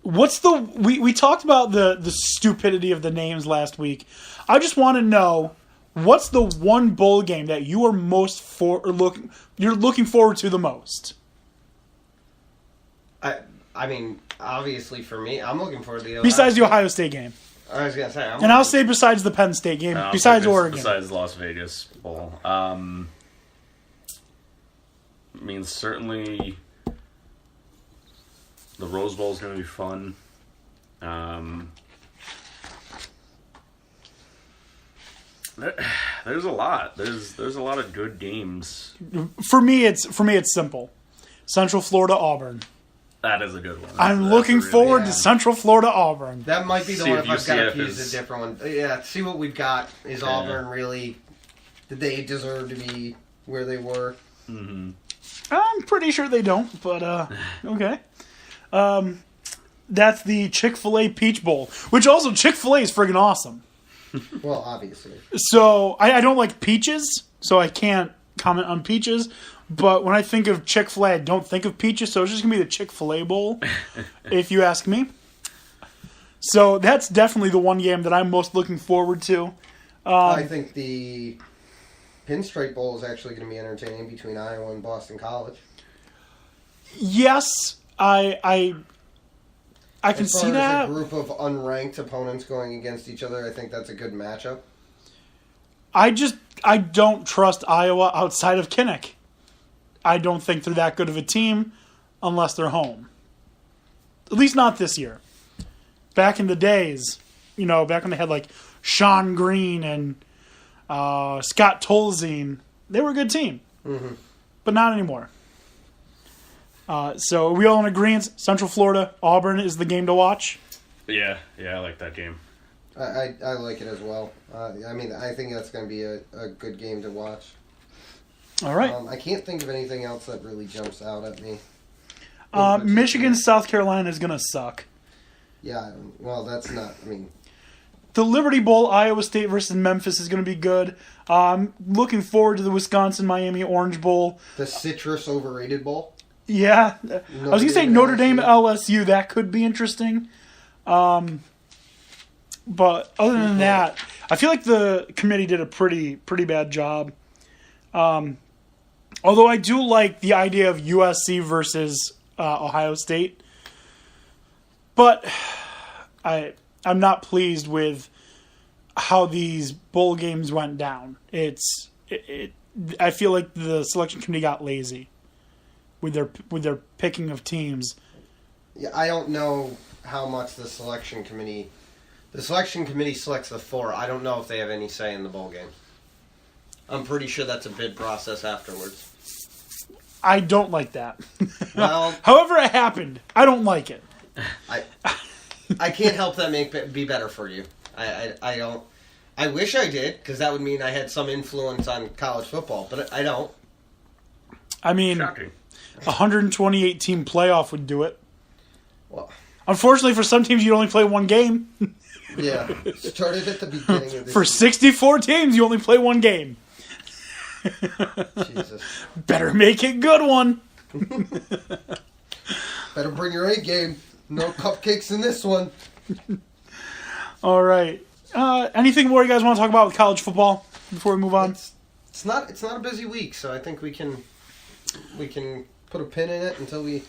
we talked about the stupidity of the names last week. I just want to know, what's the one bowl game that you are you're looking forward to the most? I mean, obviously for me, I'm looking forward to the besides the Ohio State game. I was gonna say, I'll say besides the Penn State game, besides Oregon, besides Las Vegas Bowl. I mean, certainly the Rose Bowl is going to be fun. There's a lot. There's a lot of good games. For me, it's simple. Central Florida Auburn. That is a good one. I'm looking forward to Central Florida Auburn. That might be the one if I've got to choose a different one. Yeah, see what we've got. Is Auburn really... Did they deserve to be where they were? Mm-hmm. I'm pretty sure they don't, but okay. That's the Chick-fil-A Peach Bowl, which also Chick-fil-A is friggin' awesome. Well, obviously. So, I don't like peaches, so I can't comment on peaches. But when I think of Chick-fil-A, I don't think of peaches, so it's just going to be the Chick-fil-A Bowl, if you ask me. So that's definitely the one game that I'm most looking forward to. I think the Pinstripe Bowl is actually going to be entertaining between Iowa and Boston College. Yes, I can see that. As a group of unranked opponents going against each other, I think that's a good matchup. I don't trust Iowa outside of Kinnick. I don't think they're that good of a team unless they're home. At least not this year. Back in the days, back when they had like Sean Green and Scott Tolzien, they were a good team. Mm-hmm. But not anymore. So are we all in agreement? Central Florida, Auburn is the game to watch? Yeah, I like that game. I like it as well. I think that's going to be a good game to watch. All right. I can't think of anything else that really jumps out at me. Michigan, South Carolina is going to suck. Yeah, well, that's not, The Liberty Bowl, Iowa State versus Memphis is going to be good. I'm looking forward to the Wisconsin-Miami Orange Bowl. The Citrus Overrated Bowl? Yeah. I was going to say Notre Dame, LSU. That could be interesting. But other than that, I feel like the committee did a pretty bad job. Although I do like the idea of USC versus Ohio State. But I'm not pleased with how these bowl games went down. I feel like the selection committee got lazy with their picking of teams. Yeah, I don't know how much the selection committee selects the four. I don't know if they have any say in the bowl game. I'm pretty sure that's a bid process afterwards. I don't like that. Well, however it happened, I don't like it. I can't help that be better for you. I don't. I wish I did, because that would mean I had some influence on college football, but I don't. I mean, shocking. 128 team playoff would do it. Well, unfortunately, for some teams, you only play one game. Yeah, started at the beginning of this. For 64 teams, you only play one game. Jesus. Better make it good one. Better bring your A game. No cupcakes in this one. All right. Anything more you guys want to talk about with college football before we move on? It's not a busy week, so I think we can put a pin in it until we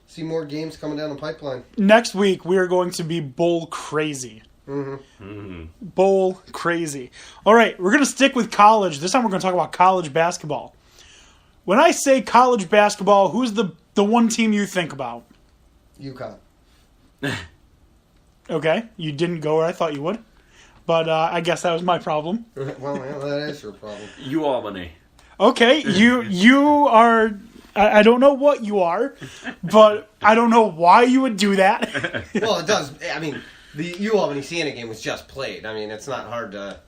see more games coming down the pipeline. Next week we are going to be bowl crazy. Mm-hmm. Mm-hmm. Bowl crazy. All right, we're going to stick with college. This time we're going to talk about college basketball. When I say college basketball, who's the one team you think about? UConn. Okay, you didn't go where I thought you would. But I guess that was my problem. Well, that is your problem. Albany. Okay, you are... I don't know what you are, but I don't know why you would do that. Well, it does. I mean, the Albany Siena game was just played. I mean, it's not hard to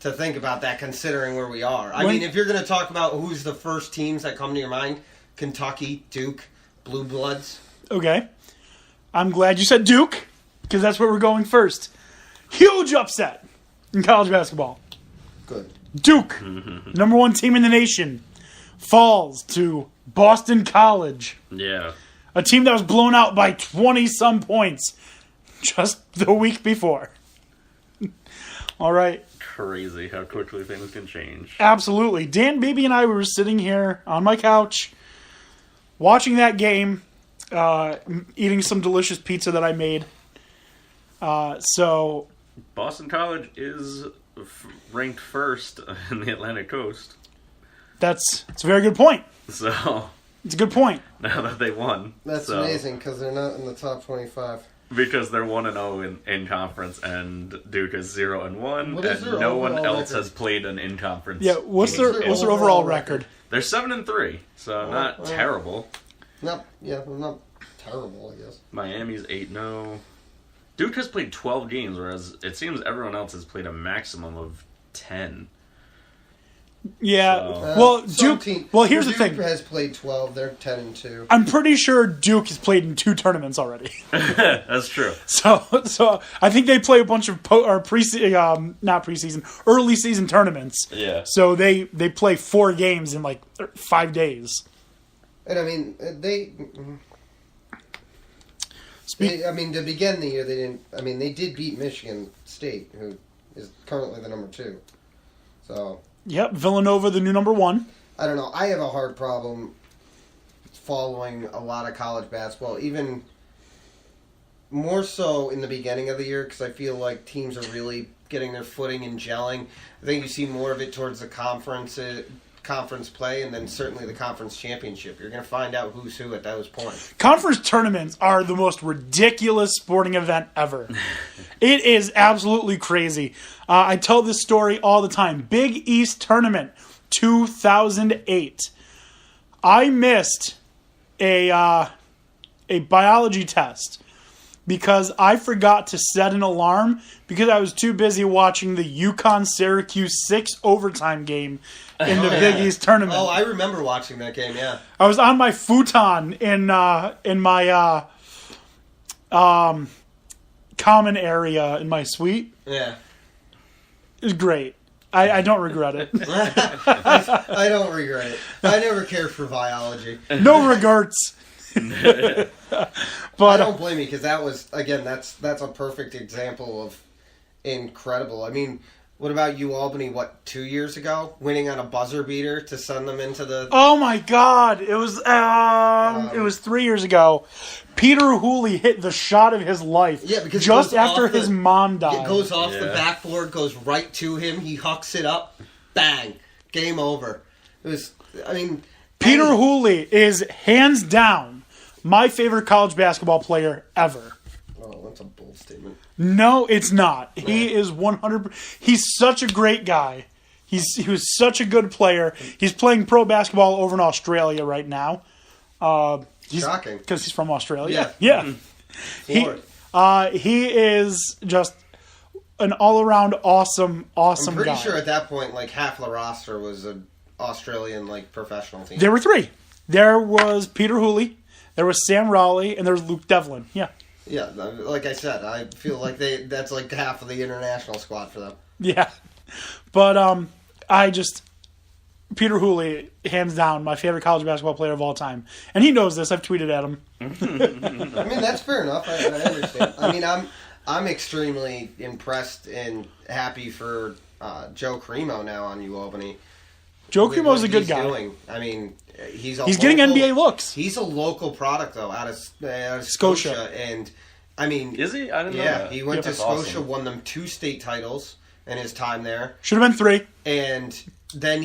think about that considering where we are. I mean, if you're going to talk about who's the first teams that come to your mind, Kentucky, Duke, Blue Bloods. Okay. I'm glad you said Duke, because that's where we're going first. Huge upset in college basketball. Good. Duke, #1 team in the nation, falls to Boston College. Yeah. A team that was blown out by 20-some points just the week before. All right. Crazy how quickly things can change. Absolutely. Dan, Baby, and I were sitting here on my couch watching that game, eating some delicious pizza that I made. So Boston College is ranked first in the Atlantic Coast. it's a very good point. So It's a good point. now that they won. That's amazing because they're not in the top 25. Because they're 1-0 in conference, and Duke is 0-1, What is and their no one overall else record? has played an in-conference. Yeah, what's game. their overall record? They're 7-3, so not terrible. Not terrible, I guess. Miami's 8-0. Duke has played 12 games, whereas it seems everyone else has played a maximum of 10. Yeah. So- Well, Some Duke. team- Well, here's the Duke thing. has played 12. They're 10-2. I'm pretty sure Duke has played in 2 tournaments already. That's true. So I think they play a bunch of not preseason, early season tournaments. Yeah. So they play 4 games in like 5 days. And I mean, to begin the year, they didn't. I mean, they did beat Michigan State, who is currently the number 2. So Yep, Villanova, the new number 1. I don't know. I have a hard problem following a lot of college basketball, even more so in the beginning of the year, because I feel like teams are really getting their footing and gelling. I think you see more of it towards the conference play, and then certainly the conference championship. You're going to find out who's who at those points. Conference tournaments are the most ridiculous sporting event ever. It is absolutely crazy. I tell this story all the time. Big East Tournament 2008. I missed a biology test because I forgot to set an alarm because I was too busy watching the UConn-Syracuse 6 overtime game in the Big East Tournament. Oh, I remember watching that game, yeah. I was on my futon in my common area in my suite. Yeah. It was great. I don't regret it. I don't regret it. I never cared for biology. No regrets. I But don't blame you, because that was, again, that's a perfect example of incredible. I mean, what about UAlbany, 2 years ago? Winning on a buzzer beater to send them into the... oh my God, it was 3 years ago. Peter Hooley hit the shot of his life. Yeah, because it just goes after off the- his mom died. It goes off the Yeah. backboard, goes right to him. He hucks it up. Bang. Game over. It was, I mean... Peter Hooley is hands down my favorite college basketball player ever. Oh, that's a bold statement. No, it's not. He is 100. He's such a great guy. He was such a good player. He's playing pro basketball over in Australia right now. Shocking. Because he's from Australia. Yeah. Yeah. He is just an all-around awesome I'm guy. pretty sure at that point, half the roster was an Australian, professional team. There were 3. There was Peter Hooley, there was Sam Raleigh, and there was Luke Devlin. Yeah. Yeah, like I said, I feel like that's half of the international squad for them. Yeah. But Peter Hooley, hands down, my favorite college basketball player of all time. And he knows this. I've tweeted at him. I mean, that's fair enough. I understand. I mean, I'm extremely impressed and happy for Joe Cremo now on UAlbany. Joe with Cremo's what a good he's guy. doing. I mean, he's Getting NBA looks. He's a local product though, out of Scotia. Scotia, and I mean, Is he? I didn't know yeah, that. he went to That's Scotia, awesome. won them 2 state titles in his time there, Should have been 3. and then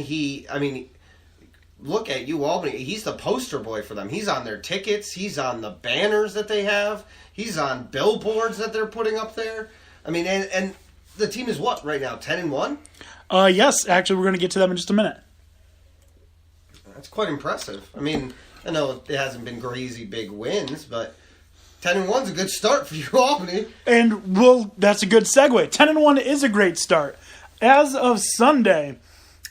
look at UAlbany. He's the poster boy for them. He's on their tickets. He's on the banners that they have. He's on billboards that they're putting up there. I mean, and the team is what right now? 10-1. Yes, actually, we're going to get to them in just a minute. That's quite impressive. I mean, I know it hasn't been crazy big wins, but 10-1's a good start for UAlbany. And that's a good segue. 10-1 is a great start. As of Sunday,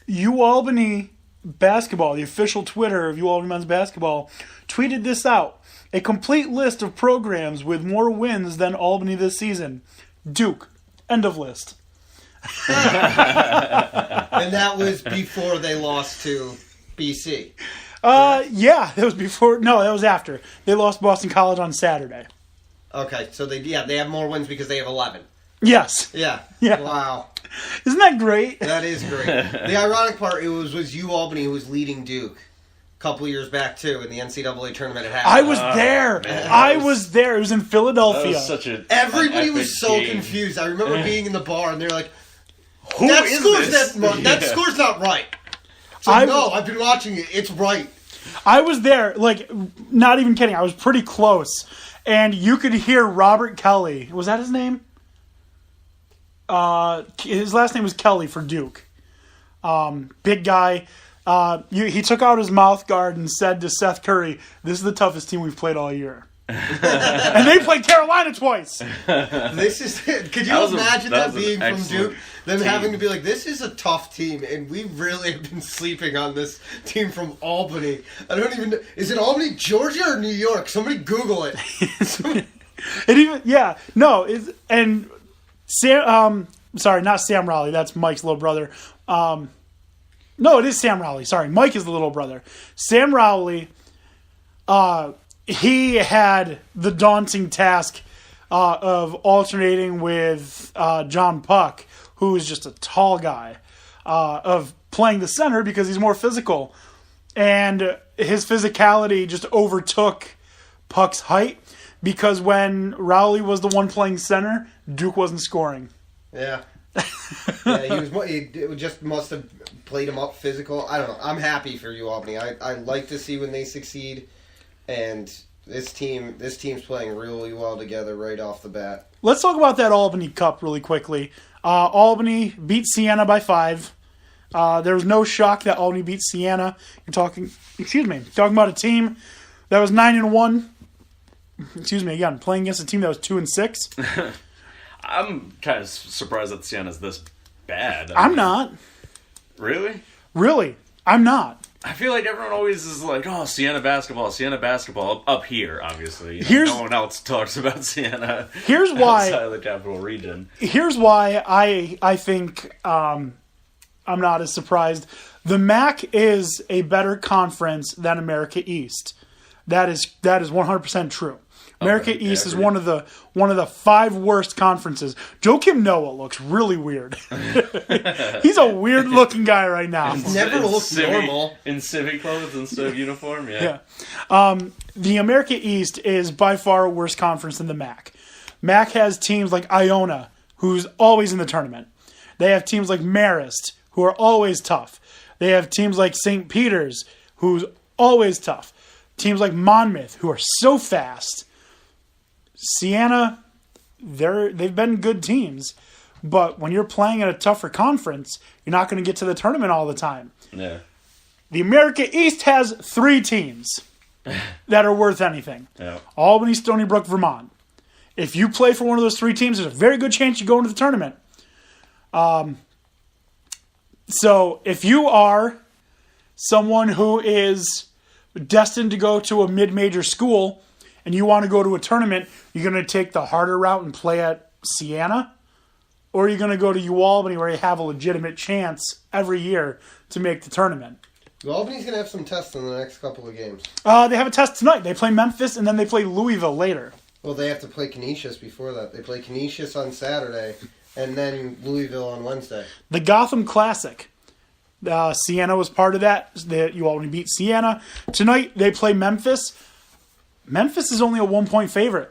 UAlbany basketball, the official Twitter of UAlbany men's basketball, tweeted this out. A complete list of programs with more wins than Albany this season. Duke. End of list. And that was before they lost to BC. Yeah, that was before. No, that was after. They lost Boston College on Saturday. Okay, so they have more wins because they have 11. Yes. Yeah. Yeah. Wow. Isn't that great? That is great. The ironic part, it was UAlbany who was leading Duke a couple years back, too, in the NCAA tournament at halftime. I was there. Man, I was there. It was in Philadelphia. That was such a Everybody an was so epic game. confused. I remember being in the bar, and they're like, Who that is score's this? that score's not right. So, no, I've been watching it. It's right. I was there, like, not even kidding. I was pretty close. And you could hear Robert Kelly. Was that his name? His last name was Kelly for Duke. Big guy. He took out his mouth guard and said to Seth Curry, "This is the toughest team we've played all year." And they played Carolina twice. This is. Could you imagine that being from Duke? Them having to be like, this is a tough team, and we really have been sleeping on this team from Albany. I don't even know. Is it Albany, Georgia, or New York? Somebody Google it. And Sam. Sorry, not Sam Rowley. That's Mike's little brother. No, it is Sam Rowley. Sorry, Mike is the little brother. Sam Rowley. He had the daunting task of alternating with John Puck, who is just a tall guy, of playing the center because he's more physical. And his physicality just overtook Puck's height because when Rowley was the one playing center, Duke wasn't scoring. Yeah. He just must have played him up physical. I don't know. I'm happy for you, Albany. I like to see when they succeed. And this team's playing really well together right off the bat. Let's talk about that Albany Cup really quickly. Albany beat Siena by 5. There was no shock that Albany beat Siena. You're talking about a team that was 9-1. Excuse me, again, playing against a team that was 2-6. I'm kind of surprised that Siena's this bad. I'm not. Really? Really, I'm not. I feel like everyone always is like, oh, Siena basketball up here, obviously. No one else talks about Siena outside of the Capital Region. Here's why I think I'm not as surprised. The MAC is a better conference than America East. That is 100% true. America East is one of the 5 worst conferences. Joakim Noah looks really weird. He's a weird looking guy right now. Never looks normal. In civic clothes instead of uniform, yeah. The America East is by far a worse conference than the MAC. MAC has teams like Iona, who's always in the tournament. They have teams like Marist, who are always tough. They have teams like St. Peter's, who's always tough. Teams like Monmouth, who are so fast. Siena, they've been good teams, but when you're playing in a tougher conference, you're not going to get to the tournament all the time. Yeah. The America East has 3 teams that are worth anything. Yeah. Albany, Stony Brook, Vermont. If you play for one of those 3 teams, there's a very good chance you go into the tournament. So if you are someone who is destined to go to a mid-major school and you want to go to a tournament, you're going to take the harder route and play at Siena? Or are you going to go to UAlbany where you have a legitimate chance every year to make the tournament? Albany's going to have some tests in the next couple of games. They have a test tonight. They play Memphis and then they play Louisville later. Well, they have to play Canisius before that. They play Canisius on Saturday and then Louisville on Wednesday. The Gotham Classic. Siena was part of that. UAlbany beat Siena. Tonight they play Memphis. Memphis is only a 1-point favorite.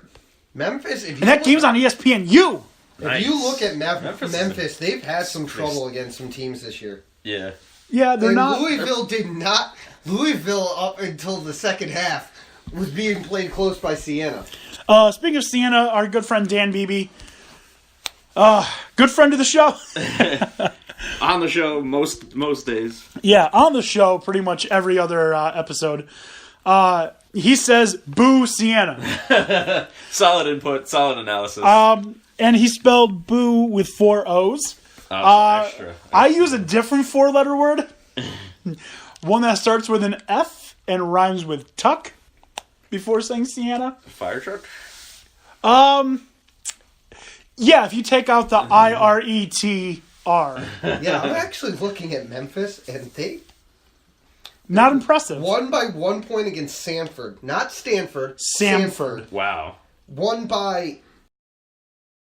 Memphis, and that game's on ESPNU. If you look at Memphis, they've had some trouble against some teams this year. Yeah. Yeah, they're not. Louisville did not. Louisville, up until the second half, was being played close by Siena. Speaking of Siena, our good friend Dan Beebe, good friend of the show. On the show most days. Yeah, on the show pretty much every other episode. He says, boo Siena. Solid input, solid analysis. And he spelled boo with 4 O's. Extra. I use a different 4-letter word. One that starts with an F and rhymes with tuck before saying Siena. Fire truck? Yeah, if you take out the IRETR. Yeah, I'm actually looking at Memphis, and Not impressive. Won by 1 point against Sanford. Not Stanford. Sanford. Wow. Won by